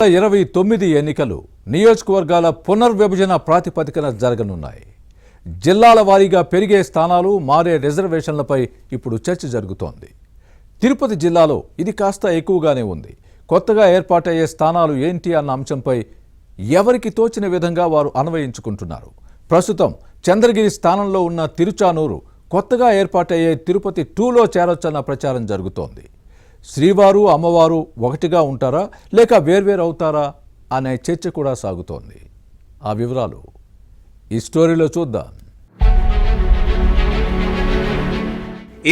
2029 ఎన్నికలు నియోజకవర్గాల పునర్విభజన ప్రాతిపదికన జరగనున్నాయి. జిల్లాల వారీగా పెరిగే స్థానాలు, మారే రిజర్వేషన్లపై ఇప్పుడు చర్చ జరుగుతోంది. తిరుపతి జిల్లాలో ఇది కాస్త ఎక్కువగానే ఉంది. కొత్తగా ఏర్పాటయ్యే స్థానాలు ఏంటి అన్న అంశంపై ఎవరికి తోచిన విధంగా వారు అన్వయించుకుంటున్నారు. ప్రస్తుతం చంద్రగిరి స్థానంలో ఉన్న తిరుచానూరు కొత్తగా ఏర్పాటయ్యే తిరుపతి 2లో చేరొచ్చన్న ప్రచారం జరుగుతోంది. శ్రీవారు అమ్మవారు ఒకటిగా ఉంటారా లేక వేర్వేరు అవుతారా అనే చర్చ కూడా సాగుతోంది. ఆ వివరాలు ఈ స్టోరీలో చూద్దాం.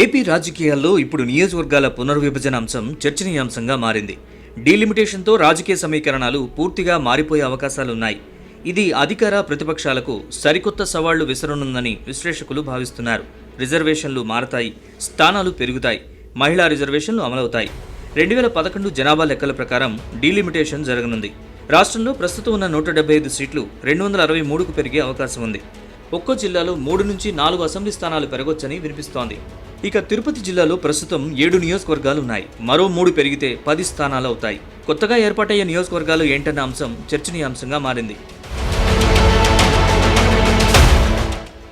ఏపీ రాజకీయాల్లో ఇప్పుడు నియోజకవర్గాల పునర్విభజన అంశం చర్చనీయాంశంగా మారింది. డీలిమిటేషన్తో రాజకీయ సమీకరణాలు పూర్తిగా మారిపోయే అవకాశాలున్నాయి. ఇది అధికార ప్రతిపక్షాలకు సరికొత్త సవాళ్లు విసరనుందని విశ్లేషకులు భావిస్తున్నారు. రిజర్వేషన్లు మారతాయి, స్థానాలు పెరుగుతాయి, మహిళా రిజర్వేషన్లు అమలవుతాయి. 2011 జనాభా లెక్కల ప్రకారం డీలిమిటేషన్ జరగనుంది. రాష్ట్రంలో ప్రస్తుతం ఉన్న 175 సీట్లు 263కు పెరిగే అవకాశం ఉంది. ఒక్కో జిల్లాలో 3 నుంచి 4 అసెంబ్లీ స్థానాలు పెరగొచ్చని వినిపిస్తోంది. ఇక తిరుపతి జిల్లాలో ప్రస్తుతం 7 నియోజకవర్గాలు ఉన్నాయి. మరో 3 పెరిగితే 10 స్థానాలు అవుతాయి. కొత్తగా ఏర్పాటయ్యే నియోజకవర్గాలు ఏంటన్న అంశం చర్చనీయాంశంగా మారింది.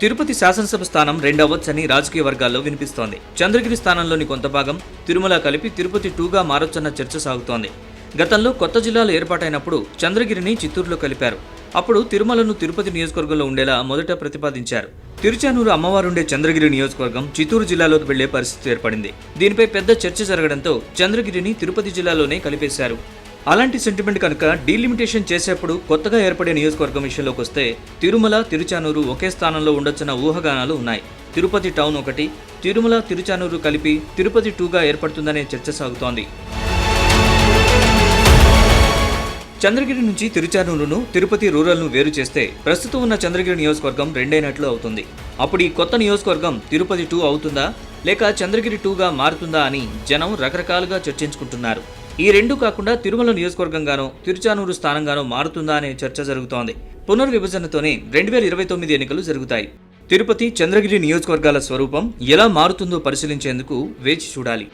తిరుపతి శాసనసభ స్థానం 2 అవ్వచ్చని రాజకీయ వర్గాల్లో వినిపిస్తోంది. చంద్రగిరి స్థానంలోని కొంత భాగం తిరుమల కలిపి తిరుపతి 2గా మారొచ్చన్న చర్చ సాగుతోంది. గతంలో కొత్త జిల్లాలు ఏర్పాటైనప్పుడు చంద్రగిరిని చిత్తూరులో కలిపారు. అప్పుడు తిరుమలను తిరుపతి నియోజకవర్గంలో ఉండేలా మొదట ప్రతిపాదించారు. తిరుచానూరు అమ్మవారుండే చంద్రగిరి నియోజకవర్గం చిత్తూరు జిల్లాలోకి వెళ్లే పరిస్థితి ఏర్పడింది. దీనిపై పెద్ద చర్చ జరగడంతో చంద్రగిరిని తిరుపతి జిల్లాలోనే కలిపేశారు. అలాంటి సెంటిమెంట్ కనుక డీలిమిటేషన్ చేసేప్పుడు కొత్తగా ఏర్పడే నియోజకవర్గం విషయంలోకి వస్తే తిరుమల, తిరుచానూరు ఒకే స్థానంలో ఉండొచ్చన్న ఊహాగానాలు ఉన్నాయి. తిరుపతి టౌన్ ఒకటి, తిరుమల, తిరుచానూరు కలిపి తిరుపతి 2గా ఏర్పడుతుందనే చర్చ సాగుతోంది. చంద్రగిరి నుంచి తిరుచానూరును, తిరుపతి రూరల్ను వేరు చేస్తే ప్రస్తుతం ఉన్న చంద్రగిరి నియోజకవర్గం 2 అయినట్లు అవుతుంది. అప్పుడు ఈ కొత్త నియోజకవర్గం తిరుపతి 2 అవుతుందా లేక చంద్రగిరి 2గా మారుతుందా అని జనం రకరకాలుగా చర్చించుకుంటున్నారు. ఈ 2 కాకుండా తిరుమల నియోజకవర్గంగానో తిరుచానూరు స్థానంగానో మారుతుందా అనే చర్చ జరుగుతోంది. పునర్విభజనతోనే 2029 ఎన్నికలు జరుగుతాయి. తిరుపతి, చంద్రగిరి నియోజకవర్గాల స్వరూపం ఎలా మారుతుందో పరిశీలించేందుకు వేచి చూడాలి.